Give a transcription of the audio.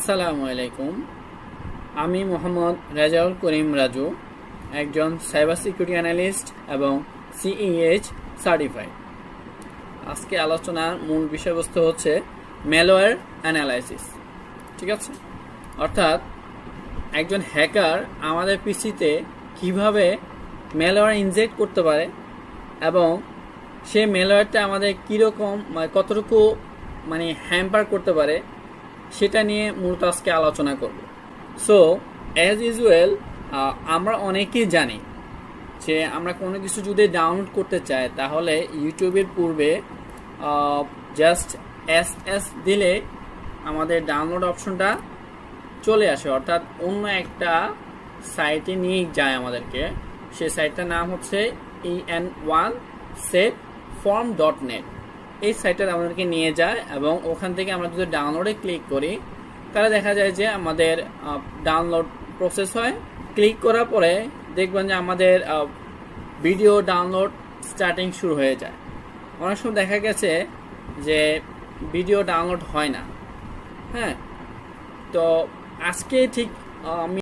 আসসালামু আলাইকুম। আমি মোহাম্মদ রেজাউল করিম রাজু, একজন সাইবার সিকিউরিটি অ্যানালিস্ট এবং সিইএইচ সার্টিফাইড। আজকে আলোচনার মূল বিষয়বস্তু হচ্ছে ম্যালওয়্যার অ্যানালাইসিস। ঠিক আছে, অর্থাৎ একজন হ্যাকার আমাদের পিসিতে কিভাবে ম্যালওয়্যার ইনজেক্ট করতে পারে এবং সে ম্যালওয়্যারটা আমাদের কীরকম কতটুকু হ্যাম্পার করতে পারে সেটা নিয়ে মূলত আজকে আলোচনা করব। সো অ্যাজ ইউজুয়াল আমরা অনেকেই জানি যে আমরা কোনো কিছু যদি ডাউনলোড করতে চাই তাহলে ইউটিউবের পূর্বে জাস্ট এস দিলে আমাদের ডাউনলোড অপশনটা চলে আসে, অর্থাৎ অন্য একটা সাইটে নিয়ে যায় আমাদেরকে। সেই সাইটটার নাম হচ্ছে en1setform.net। এই সাইটটা আমাদেরকে নিয়ে যায় এবং ওখান থেকে আমরা যদি ডাউনলোডে ক্লিক করি তাহলে দেখা যায় যে আমাদের ডাউনলোড প্রসেস হয়। ক্লিক করার পরে দেখবেন যে আমাদের ভিডিও ডাউনলোড স্টার্টিং শুরু হয়ে যায়। অনেক সময় দেখা গেছে যে ভিডিও ডাউনলোড হয় না। হ্যাঁ, তো আজকে ঠিক আমি